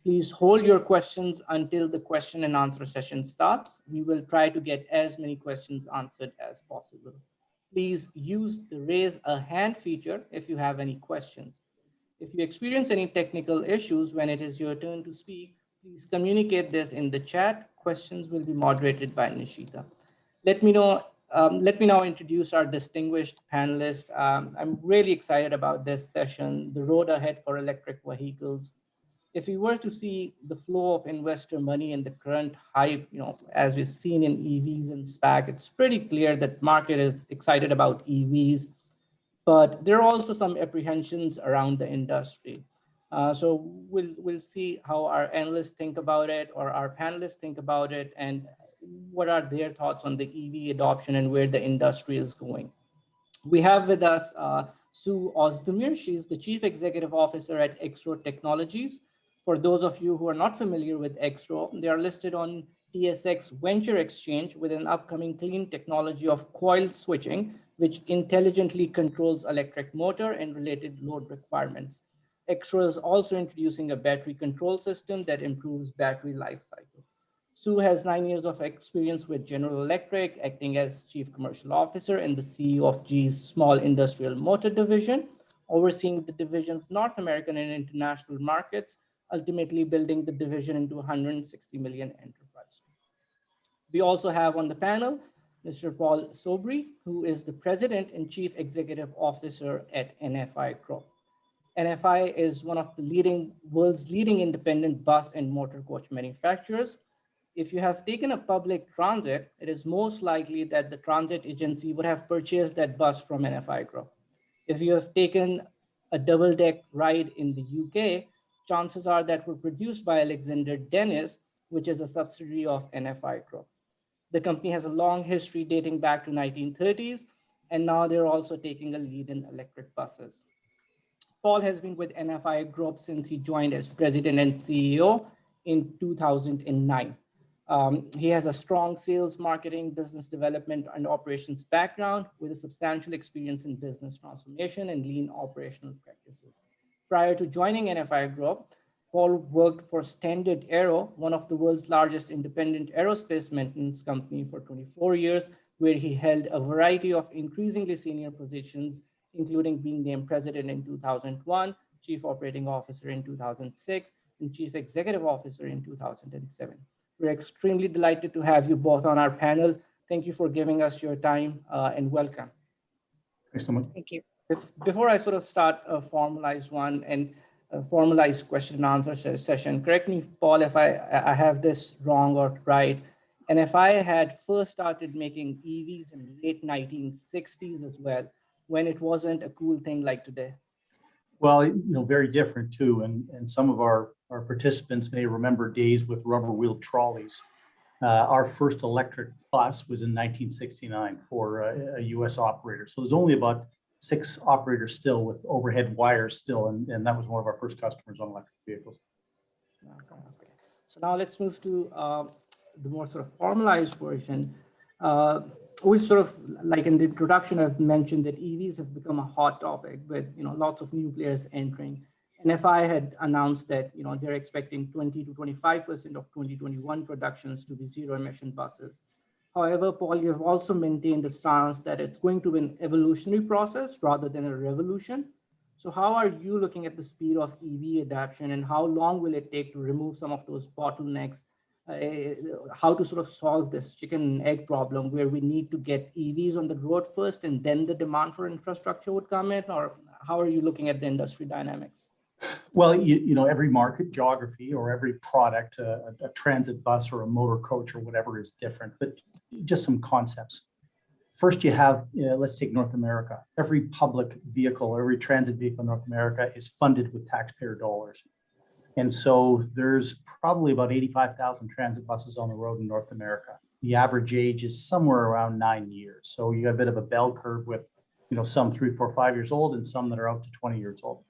Please hold your questions until the question and answer session starts. We will try to get as many questions answered as possible. Please use the raise a hand feature if you have any questions. If you experience any technical issues when it is your turn to speak, please communicate this in the chat. Questions will be moderated by Nishita. Let me now introduce our distinguished panelists. I'm really excited about this session, the road ahead for electric vehicles. If we were to see the flow of investor money and the current hype, as we've seen in EVs and SPAC, it's pretty clear that market is excited about EVs, but there are also some apprehensions around the industry. So we'll see how our analysts think about it, or our panelists think about it, and what are their thoughts on the EV adoption and where the industry is going. We have with us Sue Ozdemir. She's the Chief Executive Officer at EXRO Technologies. For those of you who are not familiar with EXRO, they are listed on TSX Venture Exchange with an upcoming clean technology of coil switching, which intelligently controls electric motor and related load requirements. EXRO is also introducing a battery control system that improves battery life cycle. Sue has 9 years of experience with General Electric, acting as Chief Commercial Officer and the CEO of GE's Small Industrial Motor Division, overseeing the division's North American and international markets, ultimately building the division into a 160 million enterprise. We also have on the panel Mr. Paul Soubry, who is the President and Chief Executive Officer at NFI Group. NFI is one of the world's leading independent bus and motor coach manufacturers. If you have taken a public transit, it is most likely that the transit agency would have purchased that bus from NFI Group. If you have taken a double-deck ride in the UK, chances are that were produced by Alexander Dennis, which is a subsidiary of NFI Group. The company has a long history dating back to 1930s, and now they're also taking a lead in electric buses. Paul has been with NFI Group since he joined as president and CEO in 2009. He has a strong sales, marketing, business development, and operations background with a substantial experience in business transformation and lean operational practices. Prior to joining NFI Group, Paul worked for Standard Aero, one of the world's largest independent aerospace maintenance company, for 24 years, where he held a variety of increasingly senior positions, including being named president in 2001, chief operating officer in 2006, and chief executive officer in 2007. We're extremely delighted to have you both on our panel. Thank you for giving us your time and welcome. Thanks so much. Thank you. Before I sort of start a formalized one and a formalized question and answer session, correct me, Paul, if I have this wrong or right. And if I had first started making EVs in the late 1960s as well, when it wasn't a cool thing like today. Well, very different too. And some of our participants may remember days with rubber-wheeled trolleys. Our first electric bus was in 1969 for a US operator. So there's only about 6 operators still with overhead wires still, and that was one of our first customers on electric vehicles. Okay. So now let's move to the more sort of formalized version. We sort of, like in the introduction, I've mentioned that EVs have become a hot topic with lots of new players entering. NFI had announced that they're expecting 20 to 25% of 2021 productions to be zero emission buses. However, Paul, you have also maintained the stance that it's going to be an evolutionary process rather than a revolution. So how are you looking at the speed of EV adoption, and how long will it take to remove some of those bottlenecks? How to sort of solve this chicken and egg problem where we need to get EVs on the road first and then the demand for infrastructure would come in? Or how are you looking at the industry dynamics? Well, every market geography or every product, a transit bus or a motor coach or whatever is different, but just some concepts. First, you have, let's take North America. Every public vehicle, every transit vehicle in North America is funded with taxpayer dollars. And so there's probably about 85,000 transit buses on the road in North America. The average age is somewhere around 9 years. So you have a bit of a bell curve with, some 3, 4, 5 years old and some that are out to 20 years old.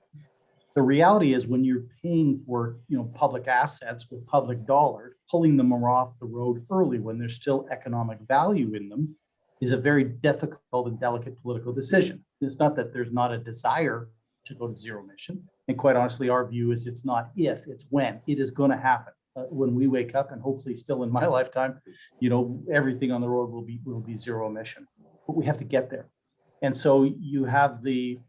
The reality is when you're paying for, public assets with public dollars, pulling them off the road early when there's still economic value in them is a very difficult and delicate political decision. It's not that there's not a desire to go to zero emission. And quite honestly, our view is it's not if, it's when. It is going to happen. When we wake up, and hopefully still in my lifetime, everything on the road will be zero emission. But we have to get there. And so you have the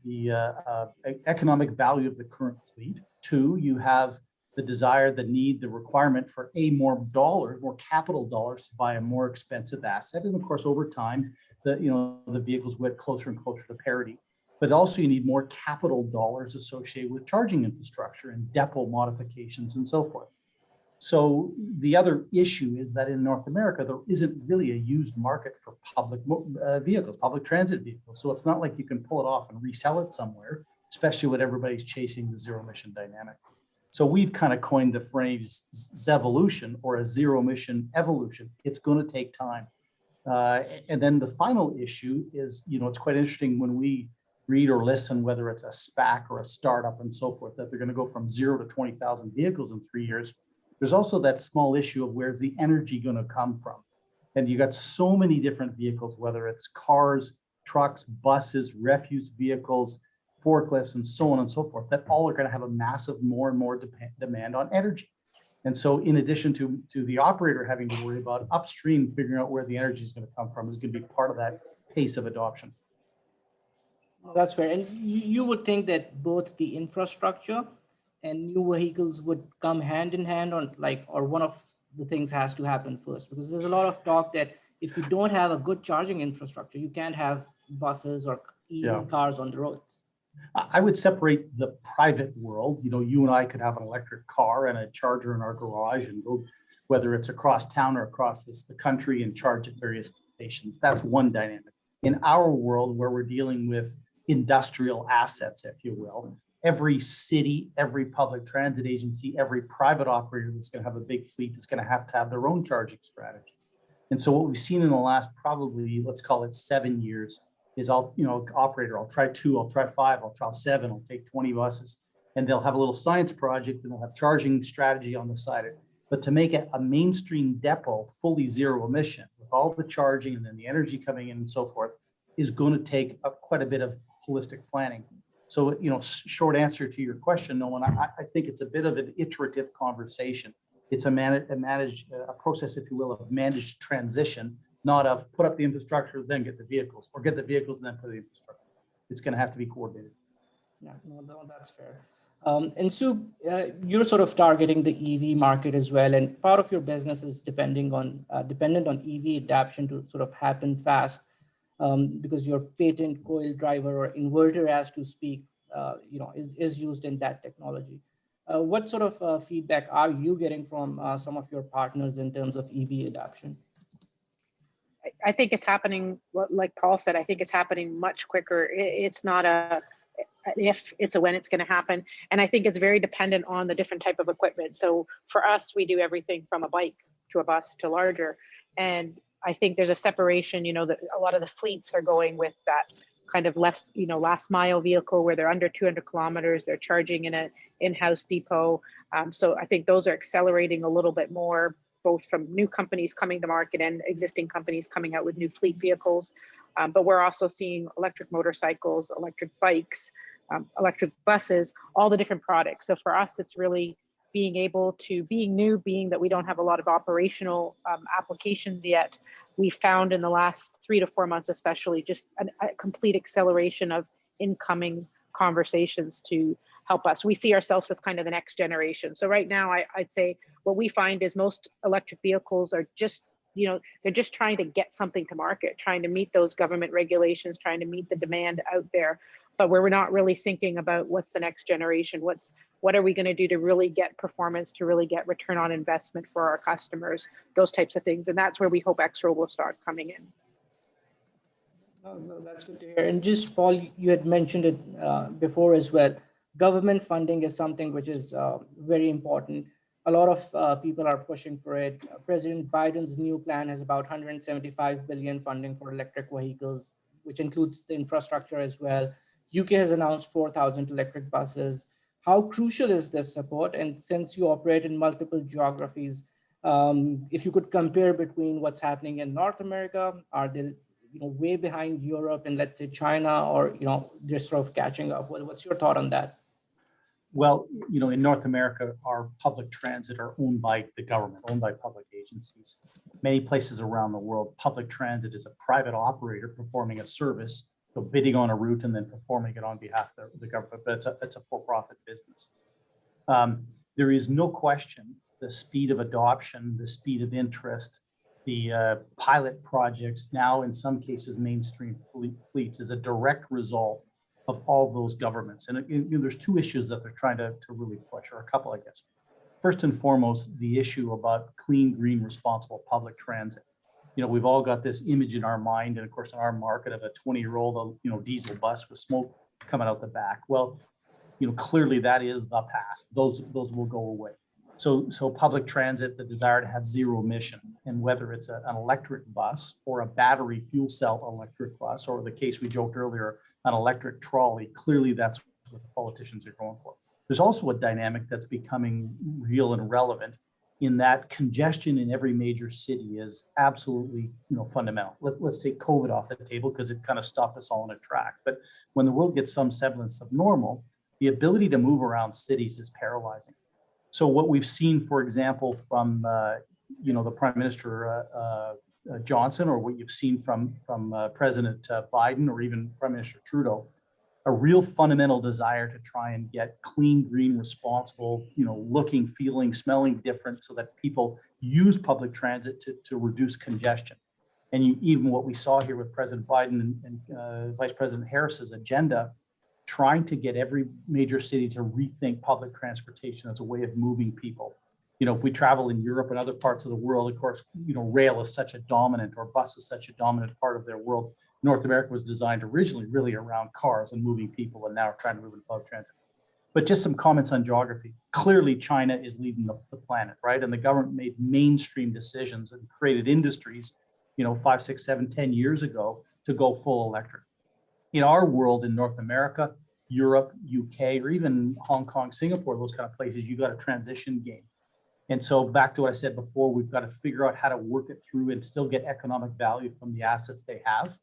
economic value of the current fleet. Two, you have the desire, the need, the requirement for more capital dollars to buy a more expensive asset. And of course, over time, the vehicles get closer and closer to parity. But also you need more capital dollars associated with charging infrastructure and depot modifications and so forth. So the other issue is that in North America, there isn't really a used market for public vehicles, public transit vehicles. So it's not like you can pull it off and resell it somewhere, especially when everybody's chasing the zero emission dynamic. So we've kind of coined the phrase ZEvolution, or a zero emission evolution. It's going to take time. And then the final issue is, it's quite interesting when we read or listen, whether it's a SPAC or a startup and so forth, that they're going to go from 0 to 20,000 vehicles in 3 years. There's also that small issue of where's the energy going to come from. And you got so many different vehicles, whether it's cars, trucks, buses, refuse vehicles, forklifts, and so on and so forth, that all are going to have a massive more and more demand on energy. And so in addition to the operator having to worry about upstream, figuring out where the energy is going to come from is going to be part of that pace of adoption. That's fair. And you would think that both the infrastructure and new vehicles would come hand in hand or one of the things has to happen first, because there's a lot of talk that if you don't have a good charging infrastructure, you can't have buses or EV cars on the roads. I would separate the private world. You and I could have an electric car and a charger in our garage and go, whether it's across town or across the country, and charge at various stations. That's one dynamic. In our world, where we're dealing with industrial assets, if you will, every city, every public transit agency, every private operator that's going to have a big fleet is going to have their own charging strategy. And so what we've seen in the last probably, let's call it 7 years, is operator, I'll try 2, I'll try 5, I'll try 7, I'll take 20 buses, and they'll have a little science project and they'll have charging strategy on the side. But to make it a mainstream depot fully zero emission with all the charging and then the energy coming in and so forth is going to take quite a bit of holistic planning. So, short answer to your question, Nolan, I think it's a bit of an iterative conversation. It's a process, if you will, of managed transition, not of put up the infrastructure, then get the vehicles, or get the vehicles and then put the infrastructure. It's going to have to be coordinated. Yeah, no, that's fair. And Sue, you're sort of targeting the EV market as well, and part of your business is dependent on EV adaptation to sort of happen fast, because your patent coil driver or inverter, as to speak, is used in that technology. What sort of feedback are you getting from some of your partners in terms of EV adoption? I think it's happening, like Paul said, I think it's happening much quicker. It's not an if, it's a when it's going to happen. And I think it's very dependent on the different type of equipment. So for us, we do everything from a bike to a bus to larger. And I think there's a separation, that a lot of the fleets are going with that kind of less, last mile vehicle where they're under 200 kilometers, they're charging in an in-house depot. So I think those are accelerating a little bit more, both from new companies coming to market and existing companies coming out with new fleet vehicles. But we're also seeing electric motorcycles, electric bikes, electric buses, all the different products. So for us, it's really being new, being that we don't have a lot of operational applications yet. We found in the last 3 to 4 months, especially, just a complete acceleration of incoming conversations to help us. We see ourselves as kind of the next generation. So right now, I'd say what we find is most electric vehicles are just, they're just trying to get something to market, trying to meet those government regulations, trying to meet the demand out there. But we're not really thinking about what's the next generation, what are we going to do to really get performance, to really get return on investment for our customers, those types of things. And that's where we hope EXRO will start coming in. Oh, no, that's good to hear. And just, Paul, you had mentioned it before as well. Government funding is something which is very important. A lot of people are pushing for it. President Biden's new plan has about 175 billion funding for electric vehicles, which includes the infrastructure as well. UK has announced 4,000 electric buses. How crucial is this support? And since you operate in multiple geographies, if you could compare between what's happening in North America, are they way behind Europe and let's say China, or they're sort of catching up? What's your thought on that? Well, in North America, our public transit are owned by the government, owned by public agencies. Many places around the world, public transit is a private operator performing a service, so bidding on a route and then performing it on behalf of the government, but it's a for-profit business. There is no question the speed of adoption, the speed of interest, the pilot projects, now in some cases mainstream fleets, is a direct result of all those governments. And there's two issues that they're trying to really push, or a couple, I guess. First and foremost, the issue about clean, green, responsible public transit. We've all got this image in our mind, and of course in our market, of a 20-year-old, diesel bus with smoke coming out the back. Well, clearly that is the past. Those will go away. So public transit, the desire to have zero emission, and whether it's an electric bus or a battery fuel cell electric bus, or the case we joked earlier, an electric trolley, clearly that's what the politicians are going for. There's also a dynamic that's becoming real and relevant, in that congestion in every major city is absolutely fundamental. Let's take COVID off the table because it kind of stopped us all in a track. But when the world gets some semblance of normal, the ability to move around cities is paralyzing. So what we've seen, for example, from the Prime Minister Johnson, or what you've seen from President Biden, or even Prime Minister Trudeau, a real fundamental desire to try and get clean, green, responsible, looking, feeling, smelling different, so that people use public transit to reduce congestion. And even what we saw here with President Biden and Vice President Harris's agenda, trying to get every major city to rethink public transportation as a way of moving people. If we travel in Europe and other parts of the world, of course, rail is such a dominant, or bus is such a dominant part of their world. North America was designed originally really around cars and moving people, and now we're trying to move into public transit. But just some comments on geography. Clearly, China is leading the planet, right? And the government made mainstream decisions and created industries, 5, 6, 7, 10 years ago to go full electric. In our world, in North America, Europe, UK, or even Hong Kong, Singapore, those kind of places, you got a transition game. And so back to what I said before, we've got to figure out how to work it through and still get economic value from the assets they have.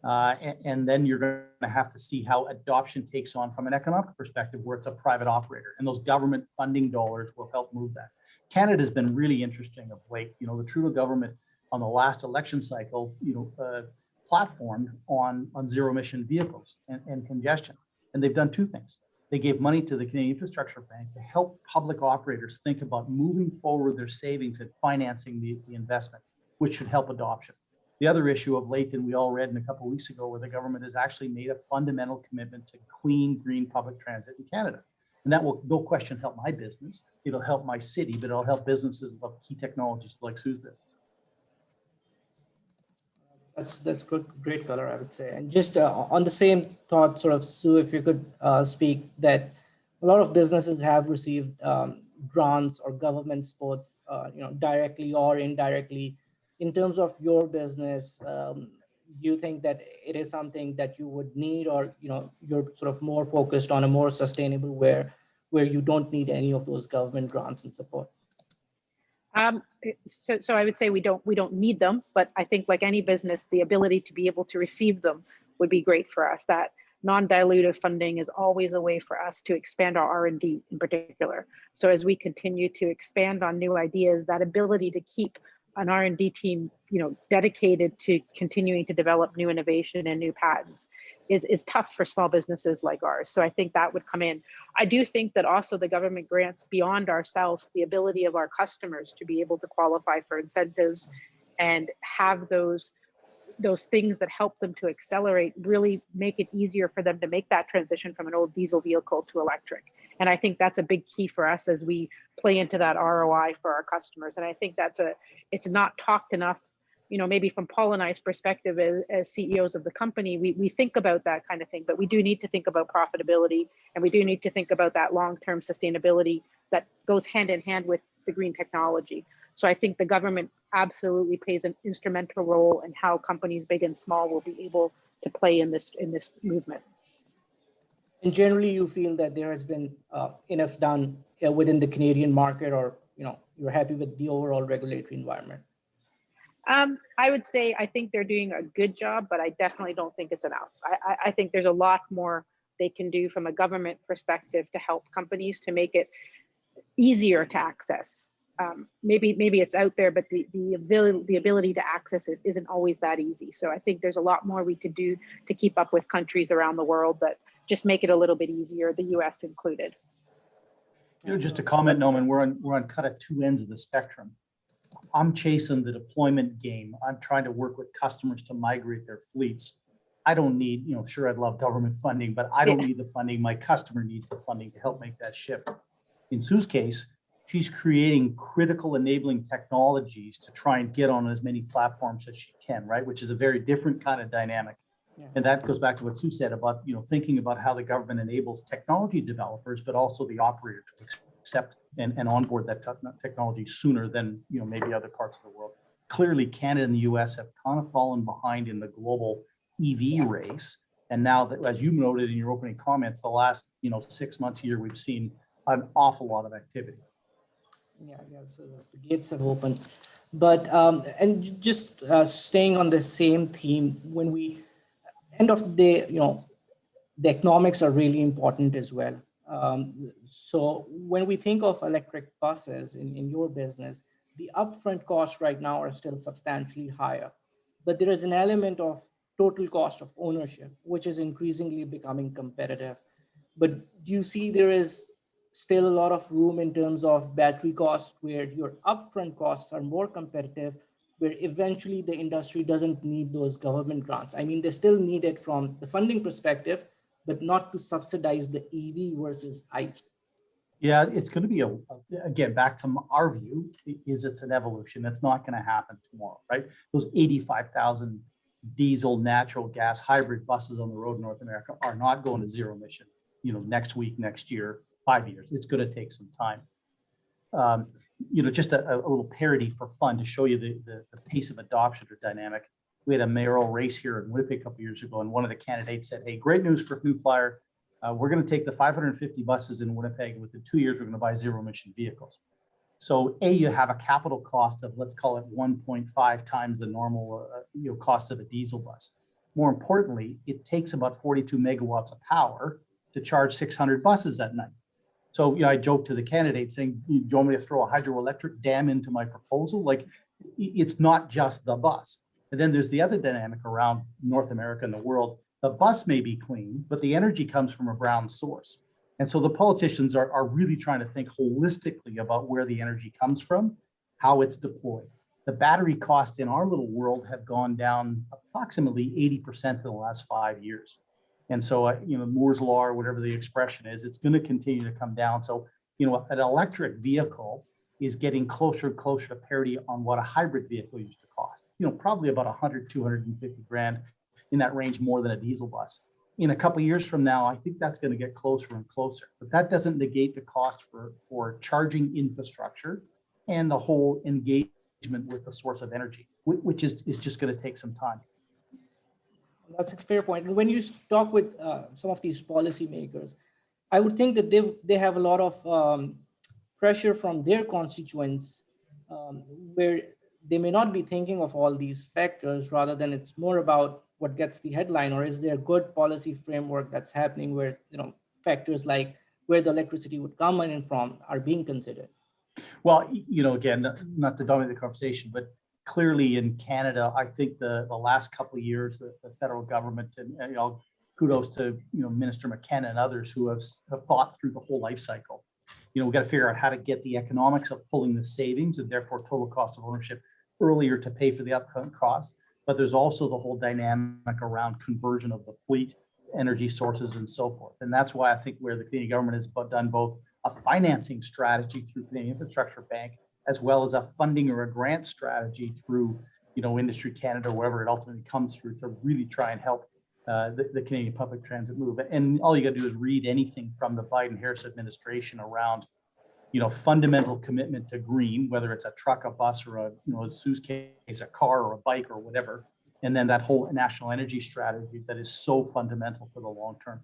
And then you're going to have to see how adoption takes on from an economic perspective, where it's a private operator, and those government funding dollars will help move that. Canada's been really interesting of late. The Trudeau government on the last election cycle, platformed on zero emission vehicles and congestion. And they've done two things. They gave money to the Canadian Infrastructure Bank to help public operators think about moving forward their savings and financing the investment, which should help adoption. The other issue of late, and we all read in a couple of weeks ago, where the government has actually made a fundamental commitment to clean, green public transit in Canada. And that will, no question, help my business. It'll help my city, but it'll help businesses of key technologies like Sue's business. That's good, great color, I would say. And just on the same thought, sort of, Sue, if you could speak, that a lot of businesses have received grants or government supports, directly or indirectly. In terms of your business, do you think that it is something that you would need, or you're sort of more focused on a more sustainable where you don't need any of those government grants and support? So I would say we don't need them, but I think, like any business, the ability to be able to receive them would be great for us. That non-dilutive funding is always a way for us to expand our R&D in particular. So as we continue to expand on new ideas, that ability to keep an R&D team, dedicated to continuing to develop new innovation and new patents is tough for small businesses like ours. So I think that would come in. I do think that also the government grants, beyond ourselves, the ability of our customers to be able to qualify for incentives and have those things that help them to accelerate, really make it easier for them to make that transition from an old diesel vehicle to electric. And I think that's a big key for us as we play into that ROI for our customers. And I think it's not talked enough, maybe from Paul and I's perspective as CEOs of the company, we think about that kind of thing, but we do need to think about profitability, and we do need to think about that long-term sustainability that goes hand in hand with the green technology. So I think the government absolutely plays an instrumental role in how companies big and small will be able to play in this movement. And generally, you feel that there has been enough done within the Canadian market, or you're happy with the overall regulatory environment? I would say I think they're doing a good job, but I definitely don't think it's enough. I think there's a lot more they can do from a government perspective to help companies to make it easier to access. Maybe it's out there, but the ability to access it isn't always that easy. So I think there's a lot more we could do to keep up with countries around the world that just make it a little bit easier, the US included. Just a comment, Noman, we're on kind of two ends of the spectrum. I'm chasing the deployment game. I'm trying to work with customers to migrate their fleets. I don't need, sure, I'd love government funding, but I don't need the funding. My customer needs the funding to help make that shift. In Sue's case, she's creating critical enabling technologies to try and get on as many platforms as she can, right? Which is a very different kind of dynamic. Yeah. And that goes back to what Sue said about, thinking about how the government enables technology developers, but also the operator to accept and onboard that technology sooner than, maybe other parts of the world. Clearly, Canada and the US have kind of fallen behind in the global EV race. And now that, as you noted in your opening comments, the last, 6 months, year, we've seen an awful lot of activity. Yeah, so the gates have opened. But, and just staying on the same theme, when we, end of the day, the economics are really important as well. So when we think of electric buses in your business, the upfront costs right now are still substantially higher, but there is an element of total cost of ownership, which is increasingly becoming competitive. But do you see there is still a lot of room in terms of battery costs where your upfront costs are more competitive, where eventually the industry doesn't need those government grants? I mean, they still need it from the funding perspective, but not to subsidize the EV versus ICE. Yeah, it's going to be again, back to our view, is it's an evolution. That's not going to happen tomorrow, right? Those 85,000 diesel, natural gas, hybrid buses on the road in North America are not going to zero emission, next week, next year, 5 years. It's going to take some time. Just a little parody for fun to show you the pace of adoption or dynamic. We had a mayoral race here in Winnipeg a couple of years ago, and one of the candidates said, "Hey, great news for New Flyer. We're going to take the 550 buses in Winnipeg. Within 2 years, we're going to buy zero emission vehicles." So you have a capital cost of, let's call it 1.5 times the normal cost of a diesel bus. More importantly, it takes about 42 megawatts of power to charge 600 buses at night. So, I joked to the candidate saying, "Do you want me to throw a hydroelectric dam into my proposal?" Like, it's not just the bus. And then there's the other dynamic around North America and the world. The bus may be clean, but the energy comes from a brown source. And so the politicians are really trying to think holistically about where the energy comes from, how it's deployed. The battery costs in our little world have gone down approximately 80% in the last 5 years. And so, Moore's Law, or whatever the expression is, it's going to continue to come down. So, an electric vehicle is getting closer and closer to parity on what a hybrid vehicle used to cost, probably about 100, 250 grand, in that range, more than a diesel bus. In a couple of years from now, I think that's going to get closer and closer, but that doesn't negate the cost for charging infrastructure and the whole engagement with the source of energy, which is just going to take some time. That's a fair point. And when you talk with some of these policymakers, I would think that they have a lot of pressure from their constituents, where they may not be thinking of all these factors, rather than it's more about what gets the headline, or is there a good policy framework that's happening where factors like where the electricity would come in from are being considered? Well, again, not to dominate the conversation, but clearly in Canada, I think the last couple of years, the federal government, and kudos to Minister McKenna and others who have thought through the whole life cycle. We've got to figure out how to get the economics of pulling the savings and therefore total cost of ownership earlier to pay for the upfront costs. But there's also the whole dynamic around conversion of the fleet, energy sources, and so forth. And that's why I think where the Canadian government has done both a financing strategy through Canadian Infrastructure Bank, as well as a funding or a grant strategy through, Industry Canada, wherever it ultimately comes through, to really try and help the Canadian public transit move. And all you got to do is read anything from the Biden-Harris administration around, fundamental commitment to green, whether it's a truck, a bus, or a Sue's case, a car or a bike or whatever. And then that whole national energy strategy that is so fundamental for the long term.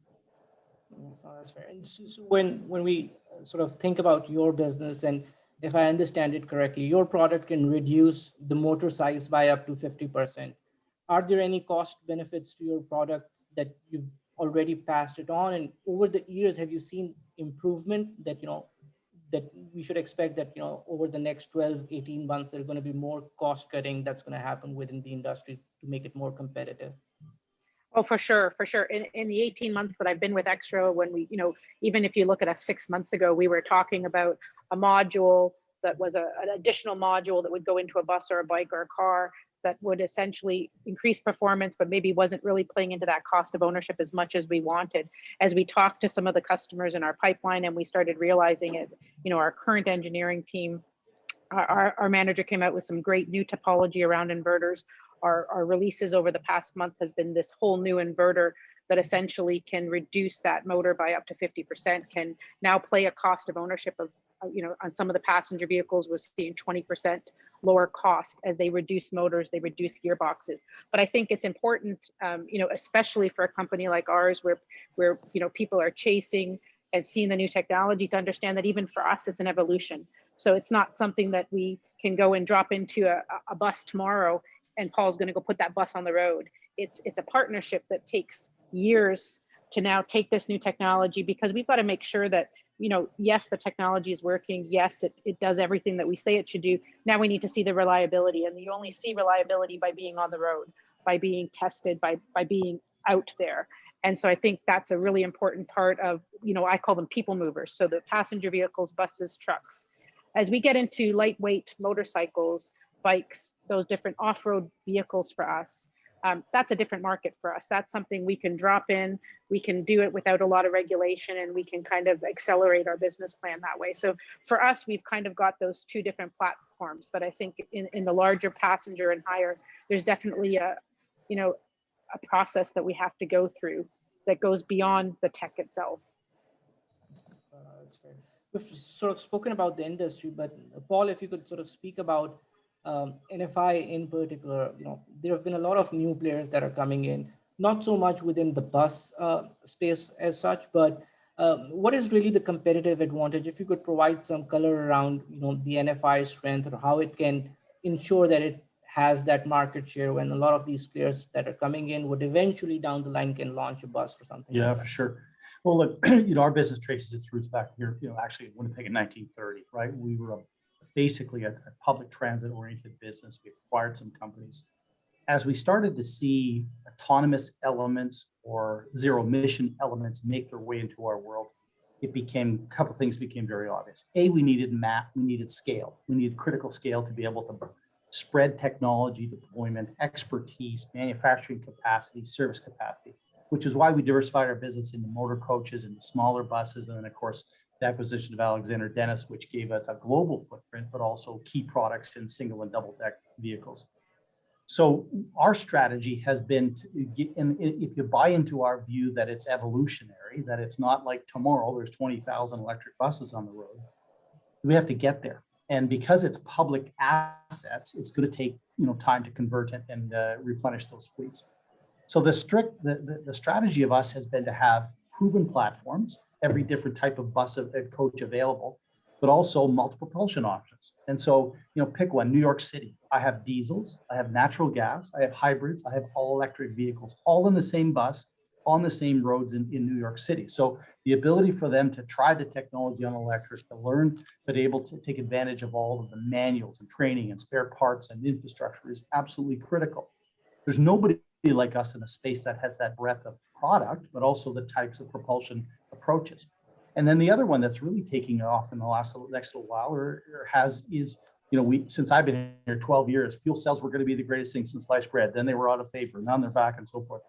Oh, that's fair. And so when we sort of think about your business, and if I understand it correctly, your product can reduce the motor size by up to 50%. Are there any cost benefits to your product that you've already passed it on? And over the years, have you seen improvement that, that we should expect that, over the next 12, 18 months, there's going to be more cost cutting that's going to happen within the industry to make it more competitive? Oh, for sure, for sure. In the 18 months that I've been with EXRO, when we, even if you look at us 6 months ago, we were talking about a module that was an additional module that would go into a bus or a bike or a car that would essentially increase performance, but maybe wasn't really playing into that cost of ownership as much as we wanted. As we talked to some of the customers in our pipeline and we started realizing it, our current engineering team, our manager came out with some great new topology around inverters. Our releases over the past month has been this whole new inverter that essentially can reduce that motor by up to 50%, can now play a cost of ownership of, on some of the passenger vehicles, we're seeing 20% lower cost as they reduce motors, they reduce gearboxes. But I think it's important, especially for a company like ours where people are chasing and seeing the new technology, to understand that even for us, it's an evolution. So it's not something that we can go and drop into a bus tomorrow and Paul's going to go put that bus on the road. It's a partnership that takes years to now take this new technology, because we've got to make sure that, yes, the technology is working. Yes, it does everything that we say it should do. Now we need to see the reliability, and you only see reliability by being on the road, by being tested, by being out there. And so I think that's a really important part of, I call them people movers. So the passenger vehicles, buses, trucks. As we get into lightweight motorcycles, bikes, those different off-road vehicles for us, that's a different market for us. That's something we can drop in, we can do it without a lot of regulation, and we can kind of accelerate our business plan that way. So for us, we've kind of got those two different platforms, but I think in the larger passenger and higher, there's definitely a process that we have to go through that goes beyond the tech itself. That's fair. We've sort of spoken about the industry, but Paul, if you could sort of speak about NFI in particular, there have been a lot of new players that are coming in, not so much within the bus space as such, but what is really the competitive advantage? If you could provide some color around, the NFI strength, or how it can ensure that it has that market share when a lot of these players that are coming in would eventually down the line can launch a bus or something. Yeah, for sure. Well, look, our business traces its roots back here, actually in Winnipeg in 1930, right? We were basically a public transit oriented business. We acquired some companies. As we started to see autonomous elements or zero emission elements make their way into our world, a couple things became very obvious. We needed we needed scale. We needed critical scale to be able to spread technology deployment, expertise, manufacturing capacity, service capacity, which is why we diversified our business into motor coaches and smaller buses. And then of course, the acquisition of Alexander Dennis, which gave us a global footprint, but also key products in single and double deck vehicles. So our strategy has been to get, and if you buy into our view that it's evolutionary, that it's not like tomorrow there's 20,000 electric buses on the road, we have to get there. And because it's public assets, it's going to take time to convert it and replenish those fleets. So the strategy of us has been to have proven platforms, every different type of bus and coach available, but also multiple propulsion options. And so, pick one. New York City, I have diesels, I have natural gas, I have hybrids, I have all electric vehicles, all in the same bus, on the same roads in New York City. So the ability for them to try the technology on electric, to learn, but able to take advantage of all of the manuals and training and spare parts and infrastructure is absolutely critical. There's nobody like us in a space that has that breadth of product, but also the types of propulsion approaches. And then the other one that's really taking off in the next little while since I've been here 12 years, fuel cells were going to be the greatest thing since sliced bread. Then they were out of favor. Now they're back and so forth.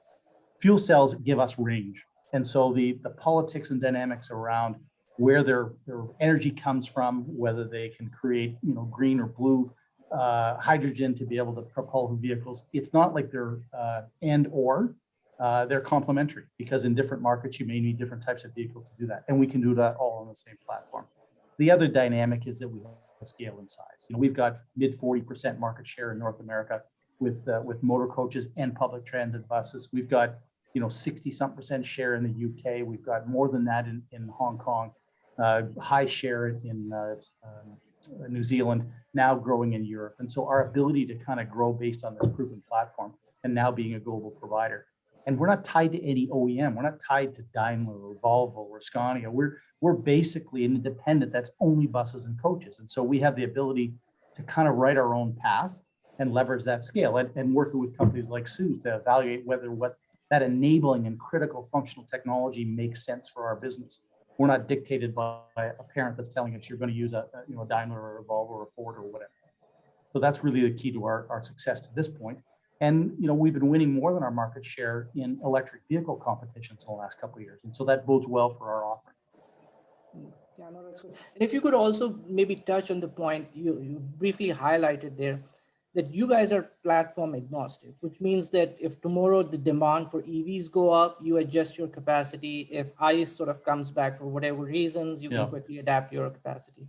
Fuel cells give us range. And so the politics and dynamics around where their energy comes from, whether they can create, green or blue hydrogen to be able to propel vehicles, it's not like they're they're complementary, because in different markets, you may need different types of vehicles to do that. And we can do that all on the same platform. The other dynamic is that we have scale and size. We've got mid 40% market share in North America with motor coaches and public transit buses. We've got 60-something% share in the UK. We've got more than that in Hong Kong, high share in New Zealand, now growing in Europe. And so our ability to kind of grow based on this proven platform and now being a global provider And we're not tied to any OEM. We're not tied to Daimler or Volvo or Scania. We're basically an independent that's only buses and coaches. And so we have the ability to kind of write our own path and leverage that scale, and working with companies like Sue's to evaluate whether what that enabling and critical functional technology makes sense for our business. We're not dictated by a parent that's telling us you're going to use a Daimler or a Volvo or a Ford or whatever. So that's really the key to our success to this point. And we've been winning more than our market share in electric vehicle competitions in the last couple of years, and so that bodes well for our offering. Yeah, no, that's good. And if you could also maybe touch on the point you briefly highlighted there, that you guys are platform agnostic, which means that if tomorrow the demand for EVs go up, you adjust your capacity. If ICE sort of comes back for whatever reasons, you can quickly adapt your capacity.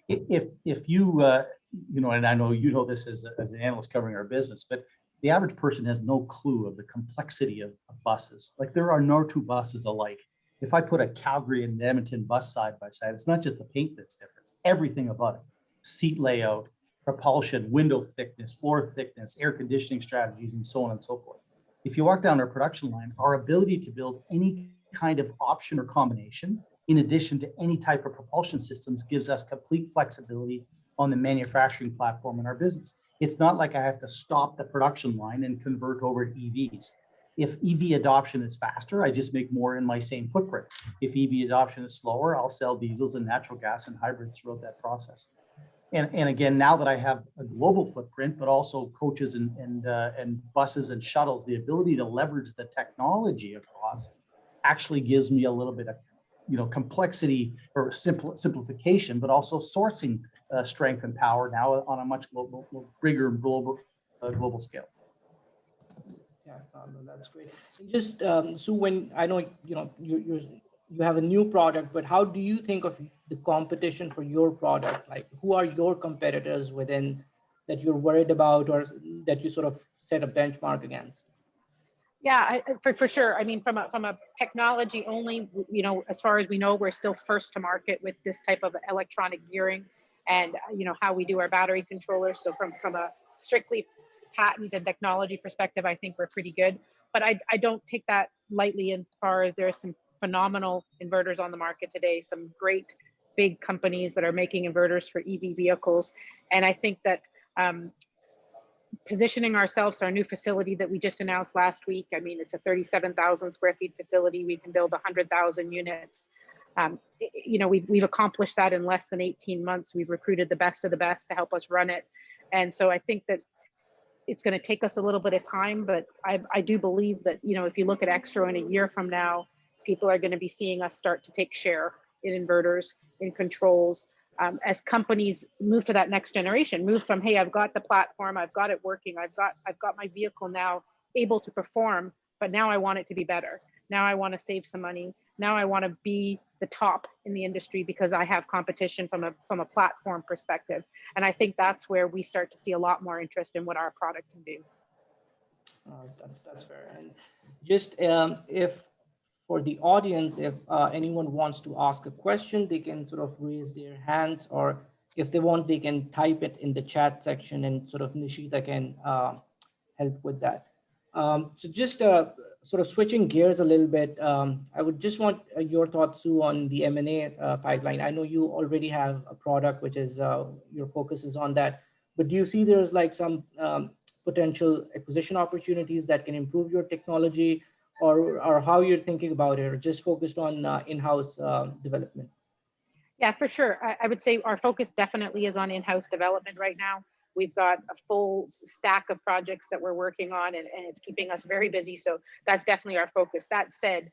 If you, and I know this as an analyst covering our business, but the average person has no clue of the complexity of buses. Like, there are no two buses alike. If I put a Calgary and Edmonton bus side by side, it's not just the paint that's different, it's everything about it. Seat layout, propulsion, window thickness, floor thickness, air conditioning strategies, and so on and so forth. If you walk down our production line, our ability to build any kind of option or combination, in addition to any type of propulsion systems, gives us complete flexibility on the manufacturing platform in our business. It's not like I have to stop the production line and convert over to EVs. If EV adoption is faster, I just make more in my same footprint. If EV adoption is slower, I'll sell diesels and natural gas and hybrids throughout that process. And again, now that I have a global footprint, but also coaches and buses and shuttles, the ability to leverage the technology across actually gives me a little bit of complexity or simplification, but also sourcing strength and power now on a much bigger global scale. Yeah, no, that's great. And just so when I know you have a new product, but how do you think of the competition for your product? Like, who are your competitors within that you're worried about, or that you sort of set a benchmark against? Yeah, for sure. I mean, from a technology only, as far as we know, we're still first to market with this type of electronic gearing, and how we do our battery controllers. So from a strictly patent and technology perspective, I think we're pretty good. But I don't take that lightly, as far as there's some phenomenal inverters on the market today, some great big companies that are making inverters for EV vehicles, and I think that positioning ourselves to our new facility that we just announced last week. I mean, it's a 37,000 square feet facility. We can build 100,000 units. We've accomplished that in less than 18 months. We've recruited the best of the best to help us run it. And so I think that it's going to take us a little bit of time, but I do believe that, if you look at EXRO in a year from now, people are going to be seeing us start to take share in inverters, in controls, as companies move to that next generation, move from, hey, I've got the platform, I've got it working, I've got my vehicle now able to perform, but now I want it to be better. Now I want to save some money. Now I want to be the top in the industry because I have competition from a platform perspective. And I think that's where we start to see a lot more interest in what our product can do. That's fair. And just if for the audience, if anyone wants to ask a question, they can sort of raise their hands, or if they want, they can type it in the chat section, and sort of Nishita can help with that. So just sort of switching gears a little bit, I would just want your thoughts, Sue, on the M&A pipeline. I know you already have a product, which is your focus is on that, but do you see there's like some potential acquisition opportunities that can improve your technology, or how you're thinking about it, or just focused on in-house development? Yeah, for sure. I would say our focus definitely is on in-house development right now. We've got a full stack of projects that we're working on, and it's keeping us very busy. So that's definitely our focus. That said,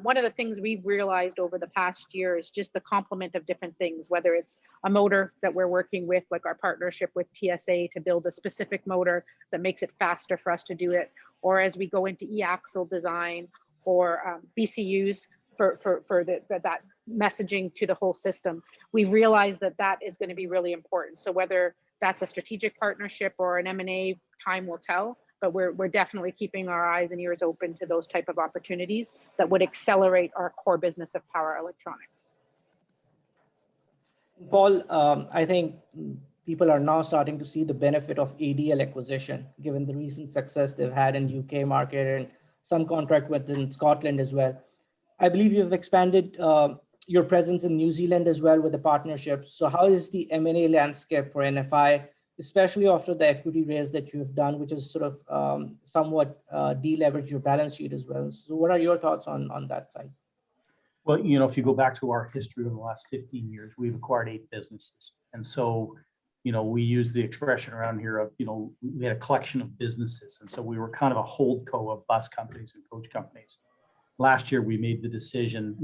one of the things we've realized over the past year is just the complement of different things, whether it's a motor that we're working with, like our partnership with TSA to build a specific motor that makes it faster for us to do it, or as we go into e-axle design, or BCUs for that messaging to the whole system. We've realized that is going to be really important. So whether that's a strategic partnership or an M&A, time will tell, but we're definitely keeping our eyes and ears open to those type of opportunities that would accelerate our core business of power electronics. Paul, I think people are now starting to see the benefit of ADL acquisition, given the recent success they've had in UK market, and some contract within Scotland as well. I believe you've expanded your presence in New Zealand as well with the partnership. So how is the M&A landscape for NFI, especially after the equity raise that you have done, which is sort of somewhat deleverage your balance sheet as well? So what are your thoughts on that side? Well, if you go back to our history over the last 15 years, we've acquired 8 businesses. And so, we use the expression around here of, we had a collection of businesses. And so we were kind of a holdco of bus companies and coach companies. Last year, we made the decision,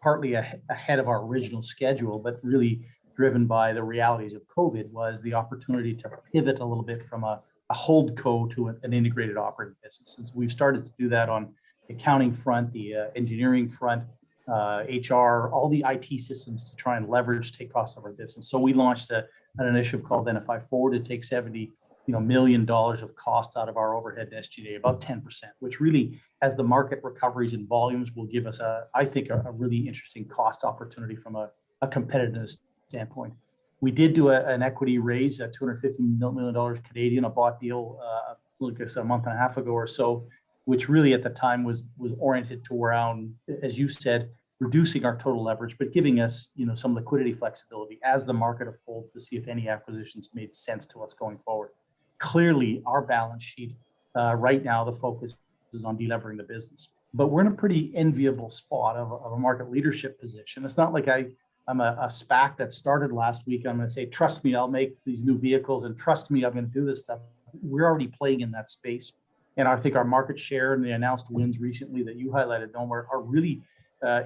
partly ahead of our original schedule, but really driven by the realities of COVID, was the opportunity to pivot a little bit from a holdco to an integrated operating business. And so we've started to do that on the accounting front, the engineering front, HR, all the IT systems to try and leverage, take costs of our business. So we launched an initiative called NFI Forward to take $70 million of cost out of our overhead SG&A, about 10%, which really, as the market recoveries and volumes, will give us I think a really interesting cost opportunity from a competitiveness standpoint. We did do an equity raise at $250 million Canadian, a bought deal, a month and a half ago or so, which really at the time was oriented to around, as you said, reducing our total leverage, but giving us, some liquidity flexibility as the market unfolds to see if any acquisitions made sense to us going forward. Clearly, our balance sheet right now, the focus is on delevering the business, but we're in a pretty enviable spot of a market leadership position. It's not like I'm a SPAC that started last week. I'm going to say, trust me, I'll make these new vehicles, and trust me, I'm going to do this stuff. We're already playing in that space. And I think our market share and the announced wins recently that you highlighted, Noam, are really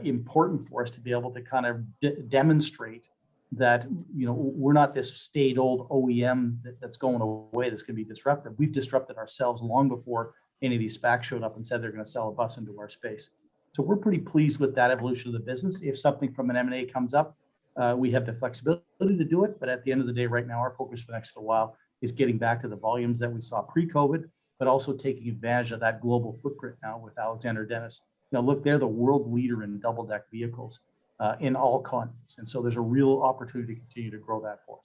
important for us to be able to kind of demonstrate that, we're not this staid old OEM that's going away, that's going to be disruptive. We've disrupted ourselves long before any of these SPACs showed up and said they're going to sell a bus into our space. So we're pretty pleased with that evolution of the business. If something from an M&A comes up, we have the flexibility to do it. But at the end of the day, right now, our focus for the next little while is getting back to the volumes that we saw pre-COVID, but also taking advantage of that global footprint now with Alexander Dennis. Look, they're the world leader in double-deck vehicles in all continents. And so there's a real opportunity to continue to grow that for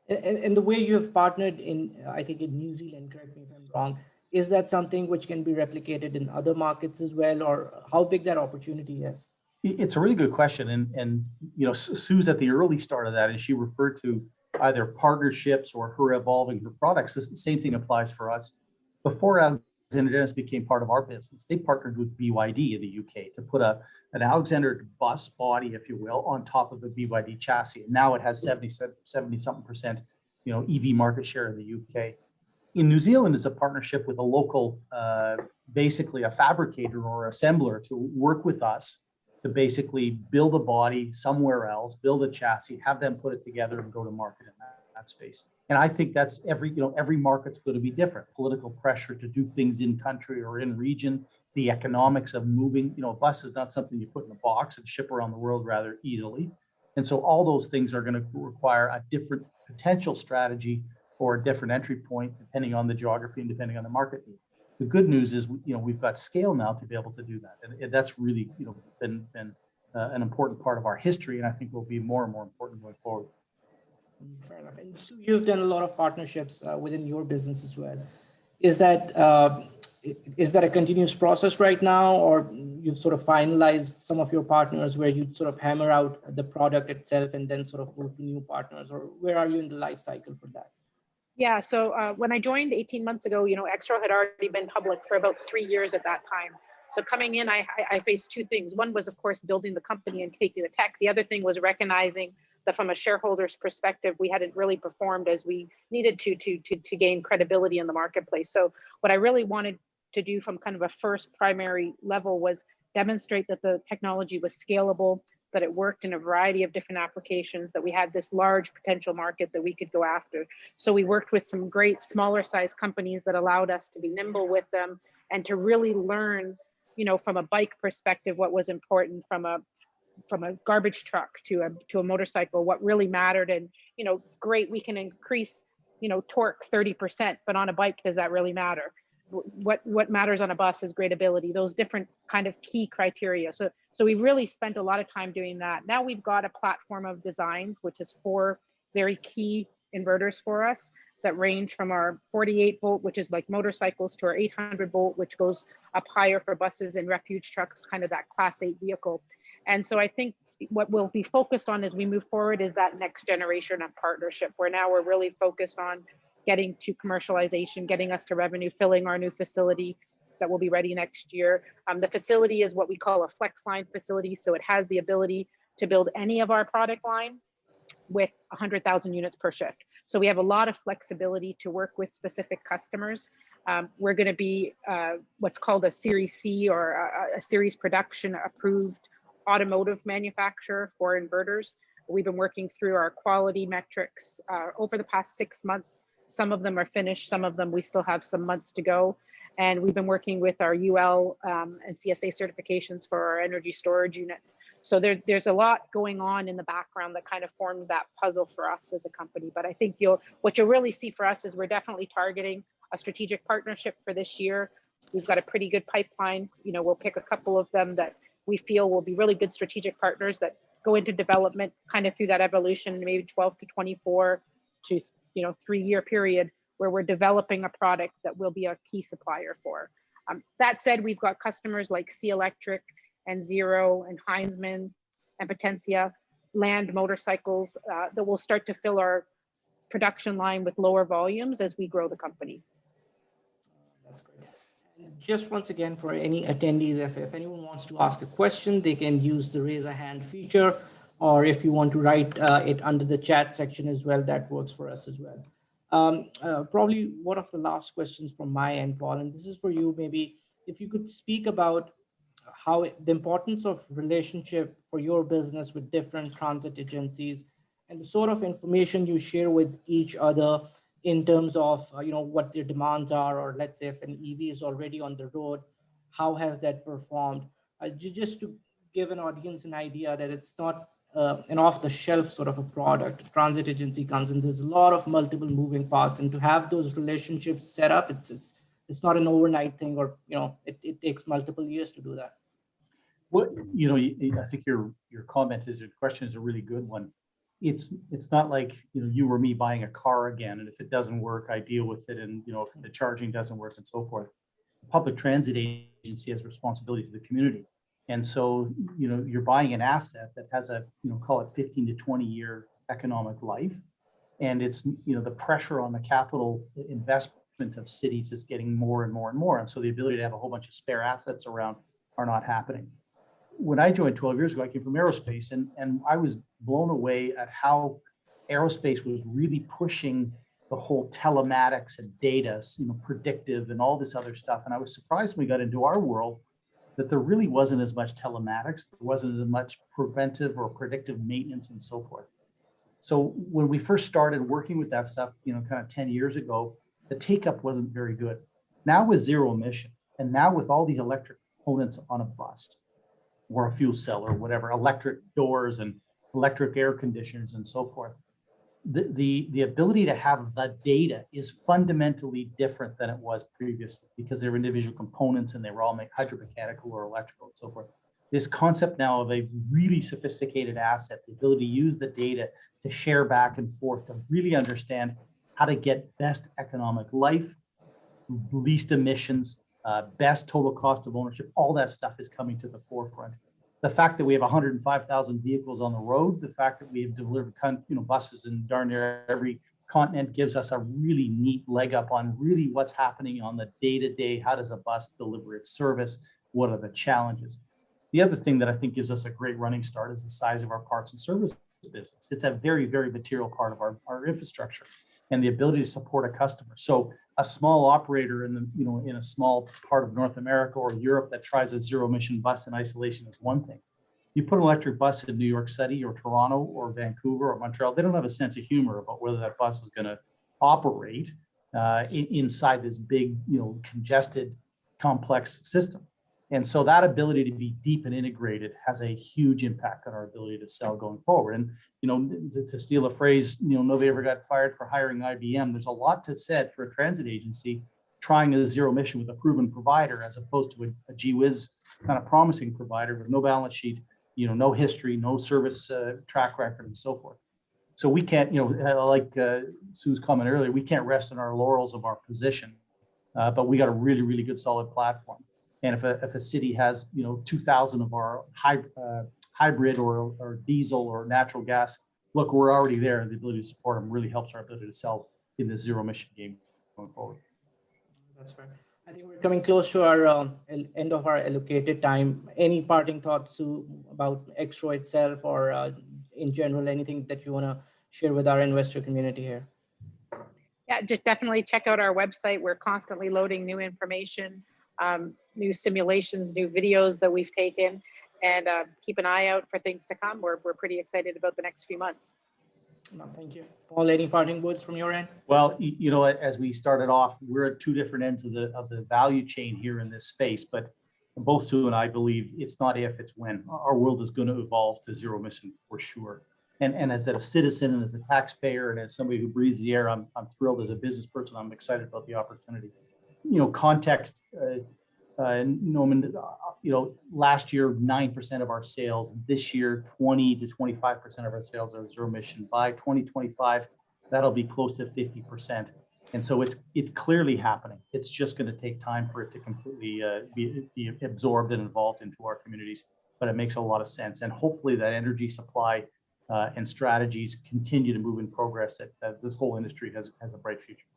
us. And the way you have partnered I think in New Zealand, correct me if I'm wrong, is that something which can be replicated in other markets as well, or how big that opportunity is? It's a really good question. And Sue's at the early start of that, and she referred to either partnerships or her evolving her products. The same thing applies for us. Before Alexander Dennis became part of our business, they partnered with BYD in the UK to put an Alexander bus body, if you will, on top of the BYD chassis. And now it has 70 something percent, EV market share in the UK. In New Zealand, it's a partnership with a local, basically a fabricator or assembler to work with us to basically build a body somewhere else, build a chassis, have them put it together and go to market in that space. And I think that's every market's going to be different. Political pressure to do things in country or in region, the economics of moving, a bus is not something you put in a box and ship around the world rather easily. And so all those things are going to require a different potential strategy or a different entry point, depending on the geography and depending on the market need. The good news is, we've got scale now to be able to do that, and that's really, been an important part of our history, and I think will be more and more important going forward. Fair enough. And so you've done a lot of partnerships within your business as well. Is that a continuous process right now, or you've sort of finalized some of your partners where you sort of hammer out the product itself and then sort of move to new partners, or where are you in the life cycle for that? Yeah, so when I joined 18 months ago, EXRO had already been public for about 3 years at that time. So coming in, I faced two things. One was, of course, building the company and taking the tech. The other thing was recognizing that from a shareholder's perspective, we hadn't really performed as we needed to gain credibility in the marketplace. So what I really wanted to do from kind of a first primary level was demonstrate that the technology was scalable, that it worked in a variety of different applications, that we had this large potential market that we could go after. So we worked with some great smaller size companies that allowed us to be nimble with them and to really learn, from a bike perspective, what was important, from a garbage truck to a motorcycle, what really mattered. And, great, we can increase, torque 30%, but on a bike, does that really matter? What matters on a bus is gradability, those different kind of key criteria. So we've really spent a lot of time doing that. Now we've got a platform of designs, which is 4 very key inverters for us that range from our 48 volt, which is like motorcycles, to our 800 volt, which goes up higher for buses and refuge trucks, kind of that class 8 vehicle. And so I think what we'll be focused on as we move forward is that next generation of partnership, where now we're really focused on getting to commercialization, getting us to revenue, filling our new facility that will be ready next year. The facility is what we call a flex line facility. So it has the ability to build any of our product line with 100,000 units per shift. So we have a lot of flexibility to work with specific customers. We're going to be what's called a Series C, or a series production approved automotive manufacturer for inverters. We've been working through our quality metrics over the past 6 months. Some of them are finished, some of them we still have some months to go. And we've been working with our UL and CSA certifications for our energy storage units. So there's a lot going on in the background that kind of forms that puzzle for us as a company. But I think what you'll really see for us is we're definitely targeting a strategic partnership for this year. We've got a pretty good pipeline. We'll pick a couple of them that we feel will be really good strategic partners that go into development kind of through that evolution, maybe 12 to 24 to 3-year period, where we're developing a product that will be a key supplier for. That said, we've got customers like C Electric and Zero and Heinzman and Potentia, Land Motorcycles, that will start to fill our production line with lower volumes as we grow the company. That's great. Just once again, for any attendees, if anyone wants to ask a question, they can use the raise a hand feature, or if you want to write it under the chat section as well, that works for us as well. Probably one of the last questions from my end, Paul, and this is for you. Maybe if you could speak about how the importance of relationship for your business with different transit agencies and the sort of information you share with each other in terms of what their demands are, or let's say if an EV is already on the road, how has that performed? Just to give an audience an idea that it's not an off-the-shelf sort of a product. Transit agency comes in, there's a lot of multiple moving parts, and to have those relationships set up, it's not an overnight thing, or it takes multiple years to do that. Well, I think your question is a really good one. It's not like you or me buying a car again, and if it doesn't work, I deal with it, and if the charging doesn't work and so forth. The public transit agency has responsibility to the community. And so, you're buying an asset that has a, call it 15 to 20 year economic life. And it's, the pressure on the capital investment of cities is getting more and more and more. And so the ability to have a whole bunch of spare assets around are not happening. When I joined 12 years ago, I came from aerospace, and I was blown away at how aerospace was really pushing the whole telematics and data, predictive and all this other stuff. And I was surprised when we got into our world that there really wasn't as much telematics, there wasn't as much preventive or predictive maintenance and so forth. So when we first started working with that stuff, kind of 10 years ago, the take-up wasn't very good. Now with zero emission, and now with all these electric components on a bus or a fuel cell or whatever, electric doors and electric air conditioners and so forth, the ability to have the data is fundamentally different than it was previously, because they're individual components and they were all made hydromechanical or electrical and so forth. This concept now of a really sophisticated asset, the ability to use the data to share back and forth, to really understand how to get best economic life, least emissions, best total cost of ownership, all that stuff is coming to the forefront. The fact that we have 105,000 vehicles on the road, the fact that we have delivered buses in darn near every continent gives us a really neat leg up on really what's happening on the day-to-day. How does a bus deliver its service? What are the challenges? The other thing that I think gives us a great running start is the size of our parts and service business. It's a very, very material part of our infrastructure and the ability to support a customer. So a small operator in a small part of North America or Europe that tries a zero emission bus in isolation is one thing. You put an electric bus in New York City or Toronto or Vancouver or Montreal, they don't have a sense of humor about whether that bus is going to operate inside this big, congested, complex system. And so that ability to be deep and integrated has a huge impact on our ability to sell going forward. And, to steal a phrase, nobody ever got fired for hiring IBM. There's a lot to said for a transit agency trying a zero emission with a proven provider, as opposed to a gee whiz kind of promising provider with no balance sheet, no history, no service track record, and so forth. So we can't, like Sue's comment earlier, we can't rest on our laurels of our position, but we got a really, really good solid platform. And if a city has, 2,000 of our hybrid or diesel or natural gas, look, we're already there. The ability to support them really helps our ability to sell in the zero emission game going forward. That's fair. I think we're coming close to our end of our allocated time. Any parting thoughts, Sue, about EXRO itself, or in general, anything that you want to share with our investor community here? Yeah, just definitely check out our website. We're constantly loading new information, new simulations, new videos that we've taken, and keep an eye out for things to come. We're pretty excited about the next few months. No, thank you. Paul, any parting words from your end? Well, as we started off, we're at two different ends of the value chain here in this space, but both Sue and I believe it's not if, it's when. Our world is going to evolve to zero emission for sure. And as a citizen and as a taxpayer and as somebody who breathes the air, I'm thrilled. As a business person, I'm excited about the opportunity. Context, Norman, last year, 9% of our sales. This year, 20 to 25% of our sales are zero emission. By 2025, that'll be close to 50%. And so it's clearly happening. It's just going to take time for it to completely be absorbed and involved into our communities. But it makes a lot of sense. And hopefully that energy supply and strategies continue to move in progress, that this whole industry has a bright future.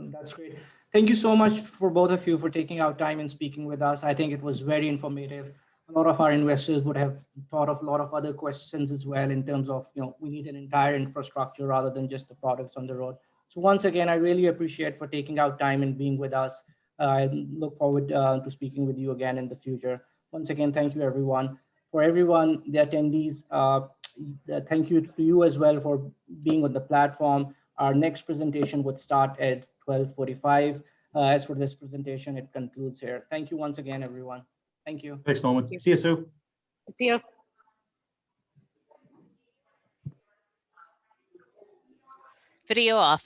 That's great. Thank you so much for both of you for taking out time and speaking with us. I think it was very informative. A lot of our investors would have thought of a lot of other questions as well in terms of, we need an entire infrastructure rather than just the products on the road. So once again, I really appreciate for taking out time and being with us. I look forward to speaking with you again in the future. Once again, thank you, everyone. For everyone, the attendees, thank you to you as well for being on the platform. Our next presentation would start at 12:45. As for this presentation, it concludes here. Thank you once again, everyone. Thank you. Thanks, Norman. See you, Sue. See you. Video off.